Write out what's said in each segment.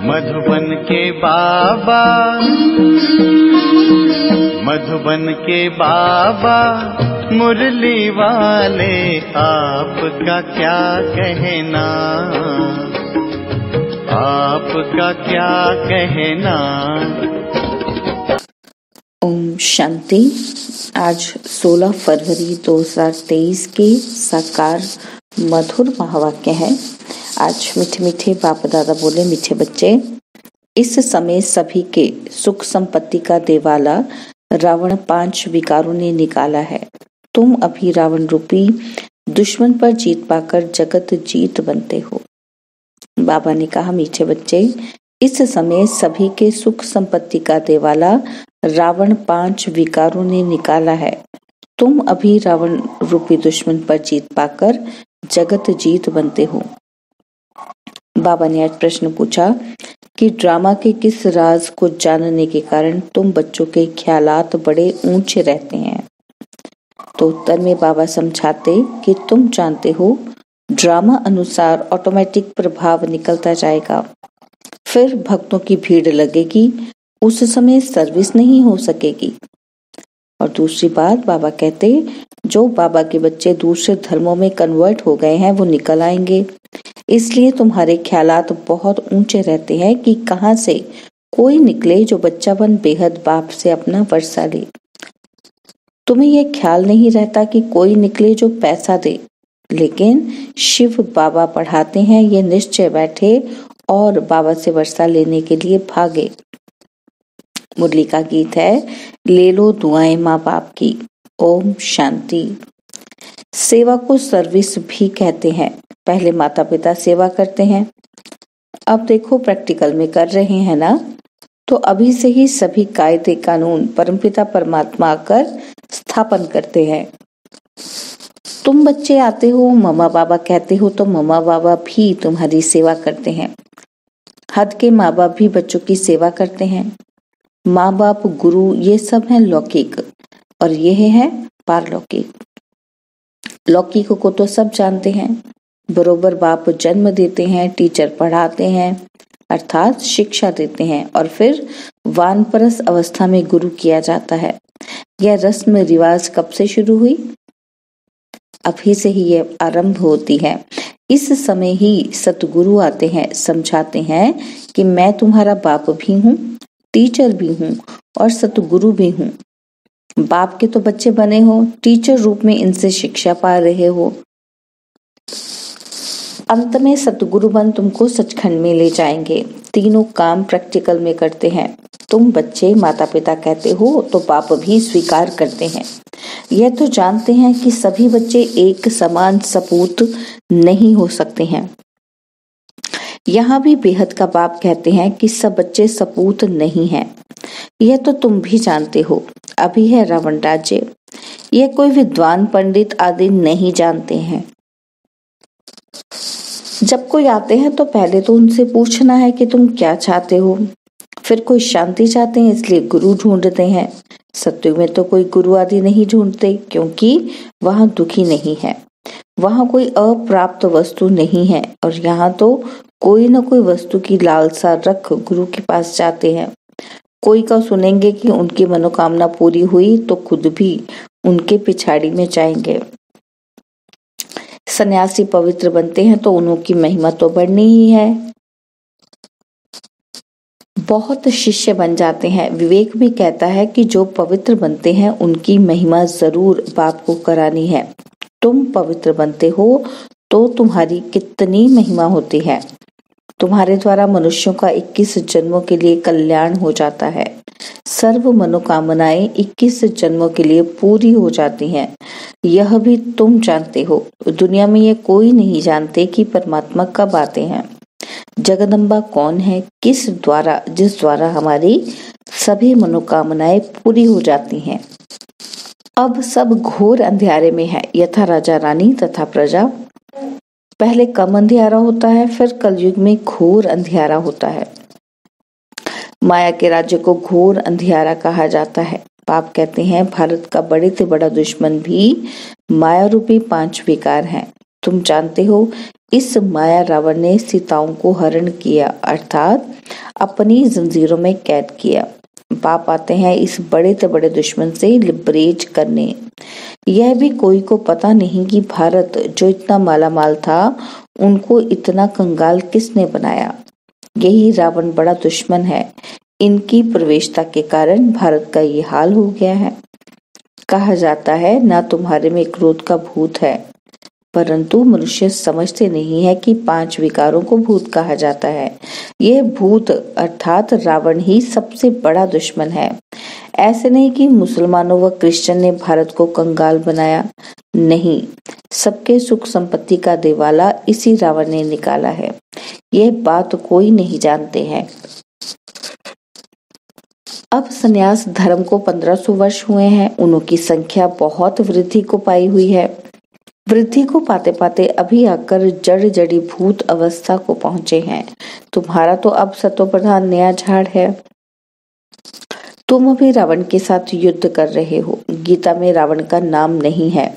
मधुबन के बाबा, मधुबन के बाबा मुरली वाले, आपका क्या कहना, आपका क्या कहना। ओम शांति। आज 16 फरवरी 2023 के साकार मधुर महावाक्य है। आज मीठे मीठे बाप दादा बोले, मीठे बच्चे, इस समय सभी के सुख संपत्ति का देवाला रावण 5 विकारों ने निकाला है। तुम अभी रावण रूपी दुश्मन पर जीत पाकर जगत जीत बनते हो। बाबा ने कहा, मीठे बच्चे, इस समय सभी के सुख संपत्ति का देवाला रावण 5 विकारों ने निकाला है। तुम अभी रावण रूपी दुश्मन पर जीत पाकर जगत जीत बनते हो। बाबा ने आज प्रश्न पूछा कि ड्रामा के किस राज को जानने के कारण तुम बच्चों के ख्यालात बड़े ऊंचे रहते हैं। तो उत्तर में बाबा समझाते कि तुम जानते हो, ड्रामा अनुसार ऑटोमेटिक प्रभाव निकलता जाएगा, फिर भक्तों की भीड़ लगेगी, उस समय सर्विस नहीं हो सकेगी। और दूसरी बात बाबा कहते, जो बाबा के बच्चे दूसरे धर्मों में कन्वर्ट हो गए हैं वो निकल आएंगे, इसलिए तुम्हारे ख्यालात बहुत ऊंचे रहते हैं कि कहां से कोई निकले जो बच्चा बन बेहद बाप से अपना वर्षा ले। तुम्हें यह ख्याल नहीं रहता कि कोई निकले जो पैसा दे, लेकिन शिव बाबा पढ़ाते हैं ये निश्चय बैठे और बाबा से वर्षा लेने के लिए भागे। मुरली का गीत है, ले लो दुआएं माँ बाप की। ओम शांति। सेवा को सर्विस भी कहते हैं। पहले माता पिता सेवा करते हैं, अब देखो प्रैक्टिकल में कर रहे हैं ना। तो अभी से ही सभी कायदे कानून परमपिता परमात्मा आकर स्थापन करते हैं। तुम बच्चे आते हो, मम्मा बाबा कहते हो, तो मम्मा बाबा भी तुम्हारी सेवा करते हैं। हद के माँ बाप भी बच्चों की सेवा करते हैं। माँ बाप, गुरु, ये सब है लौकिक, और यह है पारलौकिक। लौकिक को तो सब जानते हैं, बरोबर बाप जन्म देते हैं, टीचर पढ़ाते हैं, अर्थात शिक्षा देते हैं, और फिर वानप्रस्थ अवस्था में गुरु किया जाता है। यह रस्म रिवाज कब से शुरू हुई? अभी से ही यह आरंभ होती है। इस समय ही सतगुरु आते हैं, समझाते हैं कि मैं तुम्हारा बाप भी हूँ, टीचर भी हूँ और सतगुरु भी हूँ। बाप के तो बच्चे बने हो, टीचर रूप में इनसे शिक्षा पा रहे हो। अंत में सतगुरु बन तुमको सचखंड में ले जाएंगे। तीनों काम प्रैक्टिकल में करते हैं। तुम बच्चे माता पिता कहते हो तो बाप भी स्वीकार करते हैं। यह तो जानते हैं कि सभी बच्चे एक समान सपूत नहीं हो सकते हैं। यहाँ भी बेहद का बाप कहते हैं कि सब बच्चे सपूत नहीं हैं। यह तो तुम भी जानते हो। अभी है रावण राज्य, यह कोई विद्वान पंडित आदि नहीं जानते हैं। जब कोई आते हैं तो पहले तो उनसे पूछना है कि तुम क्या चाहते हो। फिर कोई शांति चाहते हैं इसलिए गुरु ढूंढते हैं। सत्युग में तो कोई गुरु आदि नहीं ढूंढते, क्योंकि वहां दुखी नहीं है, वहां कोई अप्राप्त वस्तु नहीं है, और यहाँ तो कोई न कोई वस्तु की लालसा रख गुरु के पास जाते हैं। कोई का सुनेंगे कि उनकी मनोकामना पूरी हुई तो खुद भी उनके पिछाड़ी में जाएंगे। सन्यासी पवित्र बनते हैं तो उनकी महिमा तो बढ़नी ही है। बहुत शिष्य बन जाते हैं। विवेक भी कहता है कि जो पवित्र बनते हैं उनकी महिमा जरूर बाप को करानी है। तुम पवित्र बनते हो तो तुम्हारी कितनी महिमा होती है। तुम्हारे द्वारा मनुष्यों का 21 जन्मों के लिए कल्याण हो जाता है। सर्व मनोकामनाएं 21 जन्मों के लिए पूरी हो जाती हैं। यह भी तुम जानते हो। दुनिया में ये कोई नहीं जानते कि परमात्मा कब आते हैं। जगदम्बा कौन है, किस द्वारा, जिस द्वारा हमारी सभी मनोकामनाएं पूरी हो जाती हैं। अब सब घोर अंधेरे में है, यथा राजा रानी तथा प्रजा। पहले कम अंधियारा होता है, फिर कलयुग में घोर अंधियारा होता है। माया के राज्य को घोर अंधियारा कहा जाता है। बाप कहते हैं भारत का बड़े से बड़ा दुश्मन भी माया रूपी 5 विकार हैं। तुम जानते हो इस माया रावण ने सीताओं को हरण किया, अर्थात अपनी जंजीरों में कैद किया। बाप आते हैं इस बड़े से बड़े दुश्मन से लिबरेट करने। यह भी कोई को पता नहीं कि भारत जो इतना मालामाल था, उनको इतना कंगाल किसने बनाया। यही रावण बड़ा दुश्मन है। इनकी प्रवेशता के कारण भारत का ये हाल हो गया है। कहा जाता है ना तुम्हारे में क्रोध का भूत है, परंतु मनुष्य समझते नहीं है कि 5 विकारों को भूत कहा जाता है। यह भूत अर्थात रावण ही सबसे बड़ा दुश्मन है। ऐसे नहीं कि मुसलमानों व क्रिश्चियन ने भारत को कंगाल बनाया, नहीं, सबके सुख संपत्ति का दिवाला इसी रावण ने निकाला है। यह बात कोई नहीं जानते हैं। अब संन्यास धर्म को 1500 वर्ष हुए हैं। उनकी संख्या बहुत वृद्धि को पाई हुई है। वृद्धि को पाते पाते अभी आकर जड़ जड़ी भूत अवस्था को पहुंचे हैं। तुम्हारा तो अब सतो प्रधान नया झाड़ है। तुम अभी रावण के साथ युद्ध कर रहे हो। गीता में रावण का नाम नहीं है।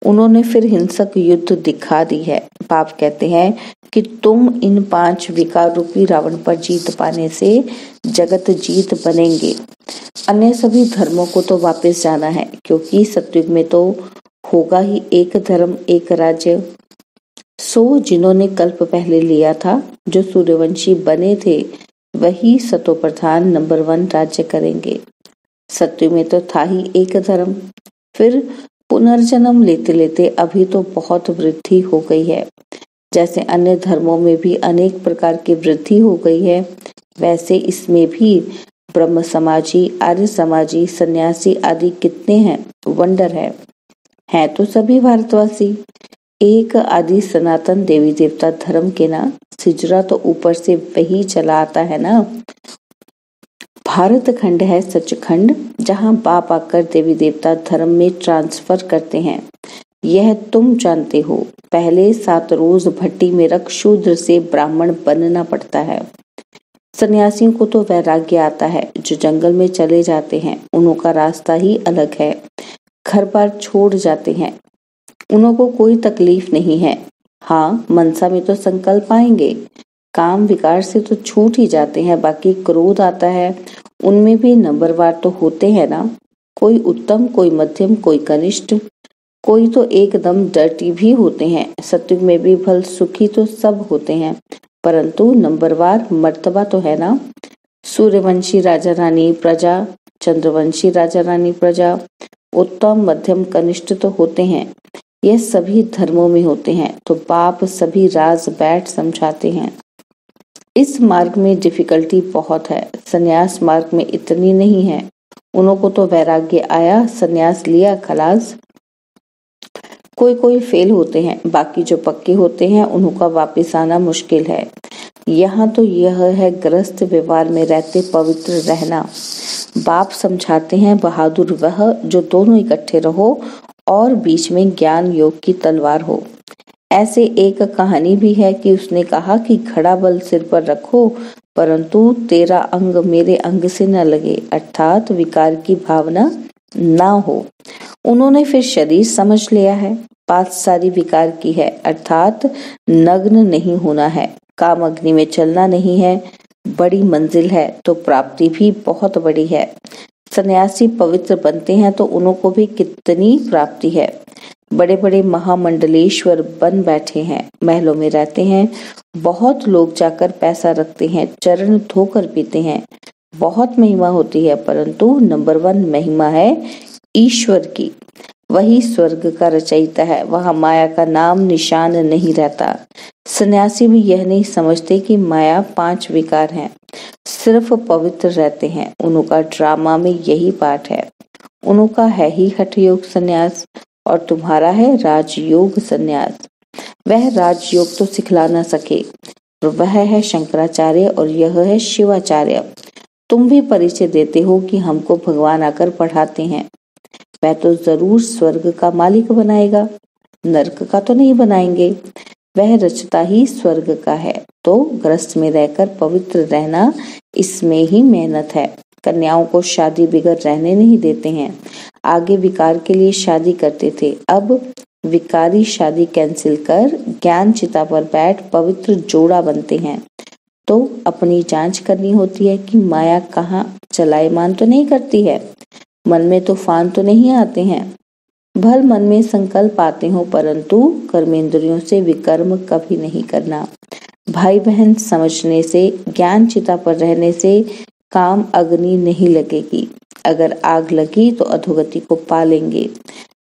उन्होंने फिर हिंसक युद्ध दिखा दी है। बाप कहते हैं कि तुम इन 5 विकार रूपी रावण पर जीत पाने से जगत जीत बनेंगे। अन्य सभी धर्मों को तो वापस जाना है, क्योंकि सतयुग में तो होगा ही एक धर्म एक राज्य। सो जिन्होंने कल्प पहले लिया था, जो सूर्यवंशी बने थे, वही सतो प्रधान नंबर 1 राज्य करेंगे। सतयुग में तो था ही एक धर्म। फिर पुनर्जन्म लेते लेते अभी तो बहुत वृद्धि हो गई है। जैसे अन्य धर्मों में भी अनेक प्रकार की वृद्धि हो गई है, वैसे इसमें भी ब्रह्म समाजी, आर्य समाजी, सन्यासी आदि कितने हैं, वंडर है तो सभी भारतवासी। एक आदि सनातन देवी देवता धर्म के ना सिजरा तो ऊपर से वही चला आता है ना। भारत खंड है सचखंड, जहाँ बाप आकर देवी देवता धर्म में ट्रांसफर करते हैं। यह तुम जानते हो। पहले 7 रोज भट्टी में रख शूद्र से ब्राह्मण बनना पड़ता है। सन्यासियों को तो वैराग्य आता है। जो जंगल में चले जाते हैं, उनका रास्ता ही अलग है। घर बार छोड़ जाते हैं, उनको कोई तकलीफ नहीं है। हाँ, मनसा में तो संकल्प आएंगे, काम विकार से तो छूट ही जाते हैं। बाकी क्रोध आता है, उनमें भी नंबरवार तो होते हैं ना। कोई उत्तम, कोई मध्यम, कोई कनिष्ठ, कोई तो एकदम डर्टी भी होते हैं। सतयुग में भी भल सुखी तो सब होते हैं, परंतु नंबरवार मर्तबा तो है ना। सूर्यवंशी राजा रानी प्रजा, चंद्रवंशी राजा रानी प्रजा, उत्तम मध्यम कनिष्ठ तो होते हैं। यह सभी धर्मों में होते हैं। तो बाप सभी राज बैठ समझाते हैं। इस मार्ग में डिफिकल्टी बहुत है, सन्यास मार्ग में इतनी नहीं है। उनको तो वैराग्य आया, सन्यास लिया, खलास। कोई फेल होते हैं, बाकी जो पक्के होते हैं उनका वापस आना मुश्किल है। यहाँ तो यह है गृहस्थ व्यवहार में रहते पवित्र रहना। बाप समझाते हैं बहादुर वह जो दोनों इकट्ठे रहो और बीच में ज्ञान योग की तलवार हो। ऐसे एक कहानी भी है कि उसने कहा कि खड़ा बल सिर पर रखो, परंतु तेरा अंग मेरे अंग से न लगे, अर्थात विकार की भावना ना हो। उन्होंने फिर शरीर समझ लिया है। बात सारी विकार की है, अर्थात नग्न नहीं होना है, काम अग्नि में चलना नहीं है। बड़ी मंजिल है तो प्राप्ति भी बहुत बड़ी है। सन्यासी पवित्र बनते हैं तो उनको भी कितनी प्राप्ति है। बड़े बड़े महामंडलेश्वर बन बैठे हैं, महलों में रहते हैं। बहुत लोग जाकर पैसा रखते हैं, चरण धोकर पीते हैं। बहुत महिमा होती है, परंतु नंबर 1 महिमा है ईश्वर की। वही स्वर्ग का रचयिता है, वहाँ माया का नाम निशान नहीं रहता। सन्यासी भी यह नहीं समझते कि माया 5 विकार हैं, सिर्फ पवित्र रहते हैं। उनका ड्रामा में यही पाठ है। उनका है ही हठ योग संन्यास और तुम्हारा है राजयोग संन्यास। वह राजयोग तो सिखला न सके, वह है शंकराचार्य और यह है शिवाचार्य। तुम भी परिचय देते हो कि हमको भगवान आकर पढ़ाते हैं। वह तो जरूर स्वर्ग का मालिक बनाएगा, नरक का तो नहीं बनाएंगे। वह रचता ही स्वर्ग का है, तो ग्रस्त में रहकर पवित्र रहना, इसमें ही मेहनत है। कन्याओं को शादी बिगर रहने नहीं देते हैं। आगे विकार के लिए शादी करते थे, अब विकारी शादी कैंसिल कर ज्ञान चिता पर बैठ पवित्र जोड़ा बनते हैं तो अपनी जांच करनी होती है कि माया कहाँ चलायमान तो नहीं करती है, मन में तूफान तो नहीं आते हैं। भल मन में संकल्प आते हो परंतु कर्मेंद्रियों से विकर्म कभी नहीं करना। भाई बहन समझने से, ज्ञान चिता पर रहने से काम अग्नि नहीं लगेगी। अगर आग लगी तो अधोगति को पालेंगे।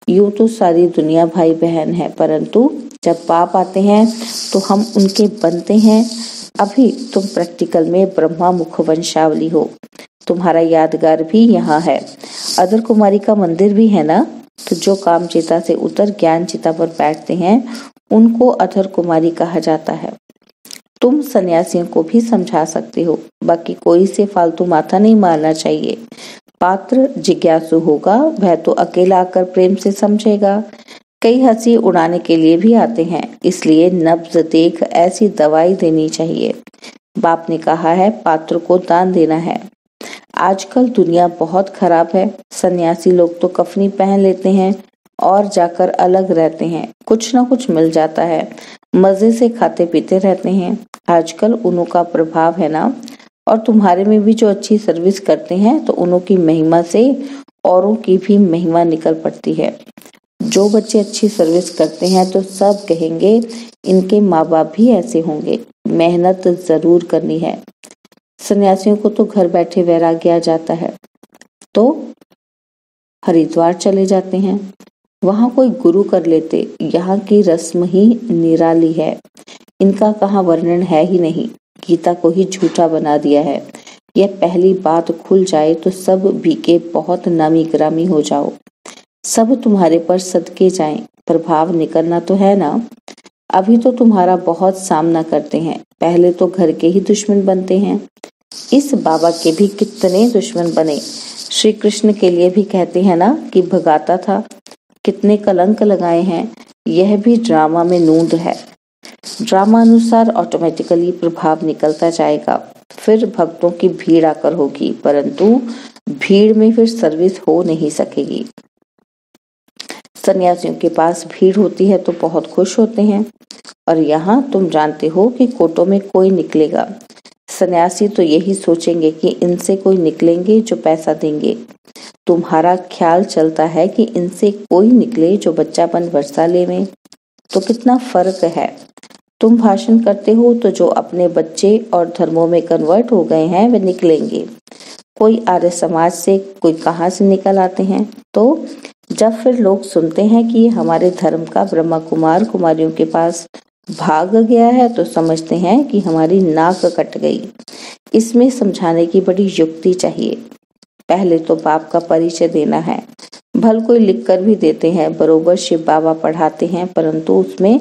यूं तो सारी दुनिया भाई बहन है परंतु जब पाप आते हैं तो हम उनके बनते हैं। अभी तुम प्रैक्टिकल में ब्रह्मा मुख वंशावली हो। तुम्हारा यादगार भी यहाँ है। अदर कुमारी का मंदिर भी है ना। तो जो काम चिता से उतर ज्ञान चिता पर बैठते हैं उनको अधर कुमारी कहा जाता है। तुम सन्यासियों को भी समझा सकते हो, बाकी कोई से फालतू माथा नहीं मारना चाहिए। पात्र जिज्ञासु होगा, वह तो अकेला आकर प्रेम से समझेगा। कई हंसी उड़ाने के लिए भी आते हैं, इसलिए नब्ज देख ऐसी दवाई देनी चाहिए। बाप ने कहा है पात्र को दान देना है। आजकल दुनिया बहुत खराब है। सन्यासी लोग तो कफनी पहन लेते हैं और जाकर अलग रहते हैं। कुछ ना कुछ मिल जाता है, मजे से खाते पीते रहते हैं। आजकल उन्हों का प्रभाव है ना। और तुम्हारे में भी जो अच्छी सर्विस करते हैं तो उन्हों की महिमा से औरों की भी महिमा निकल पड़ती है। जो बच्चे अच्छी सर्विस करते हैं तो सब कहेंगे इनके माँ बाप भी ऐसे होंगे। मेहनत जरूर करनी है। सन्यासियों को तो घर बैठे वैराग्य आ जाता है तो हरिद्वार चले जाते हैं, वहां कोई गुरु कर लेते। यहाँ की रस्म ही निराली है, इनका कहाँ वर्णन है ही नहीं। गीता को ही झूठा बना दिया है। यह पहली बात खुल जाए तो सब बीके बहुत नामी ग्रामी हो जाओ। सब तुम्हारे पर सदके जाएं, प्रभाव निकलना तो है ना। अभी तो तुम्हारा बहुत सामना करते हैं, पहले तो घर के ही दुश्मन बनते हैं। इस बाबा के भी कितने दुश्मन बने। श्री कृष्ण के लिए भी कहते हैं ना कि भगाता था। कितने कलंक लगाए हैं। यह भी ड्रामा में नूंद है। ड्रामा अनुसार ऑटोमेटिकली प्रभाव निकलता जाएगा। फिर भक्तों की भीड़ आकर होगी, परंतु भीड़ में फिर सर्विस हो नहीं सकेगी। सन्यासियों के पास भीड़ होती है तो बहुत खुश होते हैं, और यहाँ तुम जानते हो कि कोटों में कोई निकलेगा। सन्यासी तो यही सोचेंगे कि इनसे कोई निकलेंगे जो पैसा देंगे। तुम्हारा ख्याल चलता है कि इनसे कोई निकले जो बच्चापन वर्षा लेवे। तो कितना फर्क है। तुम भाषण करते हो तो जो अपने बच्चे और धर्मों में कन्वर्ट हो गए हैं वे निकलेंगे। कोई आर्य समाज से, कोई कहाँ से निकल आते हैं। तो जब फिर लोग सुनते हैं कि ये हमारे धर्म का ब्रह्मा कुमार कुमारियों के पास भाग गया है तो समझते हैं कि हमारी नाक कट गई। इसमें समझाने की बड़ी युक्ति चाहिए। पहले तो बाप का परिचय देना है। भल कोई लिख कर भी देते हैं, बरोबर शिव बाबा पढ़ाते हैं, परंतु उसमें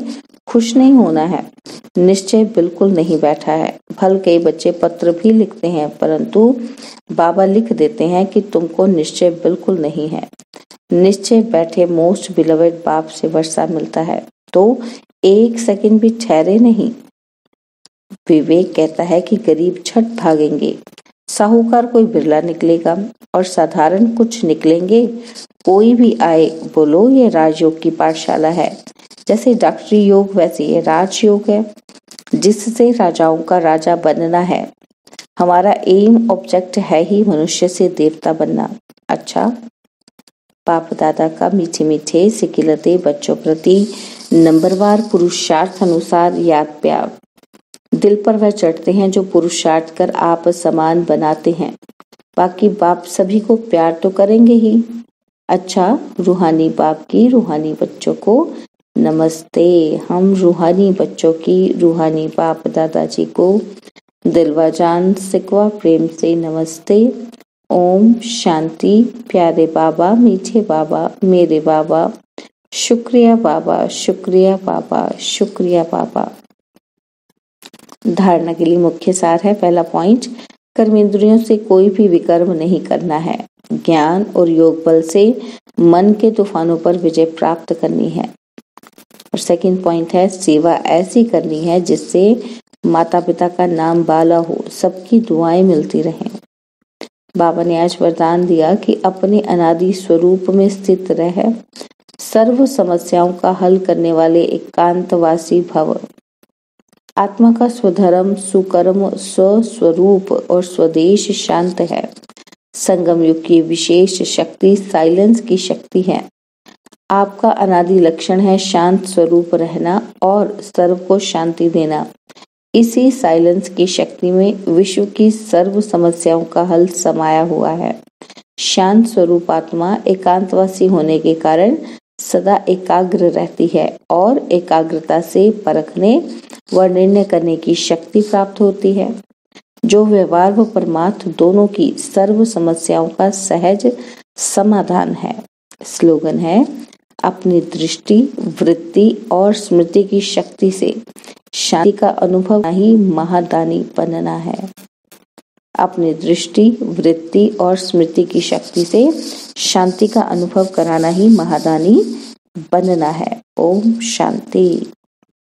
खुश नहीं होना है। निश्चय बिल्कुल नहीं बैठा है। भल कई बच्चे पत्र भी लिखते हैं, परंतु बाबा लिख देते हैं कि तुमको निश्चय बिल्कुल नहीं है। निश्चय बैठे मोस्ट बिलवेड बाप से वर्षा मिलता है तो एक सेकंड भी ठहरे नहीं। विवेक कहता है कि गरीब छठ भागेंगे, साहूकार कोई बिरला निकलेगा और साधारण कुछ निकलेंगे। कोई भी आए बोलो ये राजयोग की पाठशाला है। जैसे डॉक्टरी योग वैसे ये राजयोग है, जिससे राजाओं का राजा बनना है। हमारा एम ऑब्जेक्ट है ही मनुष्य से देवता बनना। अच्छा, बाप दादा का मीठे मीठे सिकिलते बच्चों प्रति नंबरवार पुरुषार्थ अनुसार याद प्यार दिल पर वह चढ़ते हैं जो पुरुषार्थ कर आप समान बनाते हैं। बाकी बाप सभी को प्यार तो करेंगे ही। अच्छा, रूहानी बाप की रूहानी बच्चों को नमस्ते। हम रूहानी बच्चों की रूहानी बाप दादाजी को दिलवा जान सिकवा प्रेम से नमस्ते। ओम शांति। प्यारे बाबा, मीठे बाबा, मेरे बाबा, शुक्रिया बाबा, शुक्रिया बाबा, शुक्रिया बाबा। धारणा के लिए मुख्य सार है। पहला पॉइंट, कर्मेंद्रियों से कोई भी विकर्म नहीं करना है। ज्ञान और योग बल से मन के तूफानों पर विजय प्राप्त करनी है। और सेकंड पॉइंट है, सेवा ऐसी करनी है जिससे माता पिता का नाम बाला हो, सबकी दुआएं मिलती रहें। बाबा ने आज वरदान दिया कि अपने अनादि स्वरूप में स्थित रह सर्व समस्याओं का हल करने वाले एकांतवासी भव। आत्मा का स्वधर्म, सुकर्म, स्वस्वरूप और स्वदेश शांत है। संगम युग की विशेष शक्ति साइलेंस की शक्ति है। आपका अनादि लक्षण है शांत स्वरूप रहना और सर्व को शांति देना। इसी साइलेंस की शक्ति में विश्व की सर्व समस्याओं का हल समाया हुआ है। शांत स्वरूप आत्मा एकांतवासी होने के कारण सदा एकाग्र रहती है और एकाग्रता से परखने व निर्णय करने की शक्ति प्राप्त होती है, जो व्यवहार व परमार्थ दोनों की सर्व समस्याओं का सहज समाधान है। स्लोगन है, अपनी दृष्टि, वृत्ति और स्मृति की शक्ति से शांति का अनुभव ही महादानी बनना है। अपनी दृष्टि, वृत्ति और स्मृति की शक्ति से शांति का अनुभव कराना ही महादानी बनना है। ओम शांति।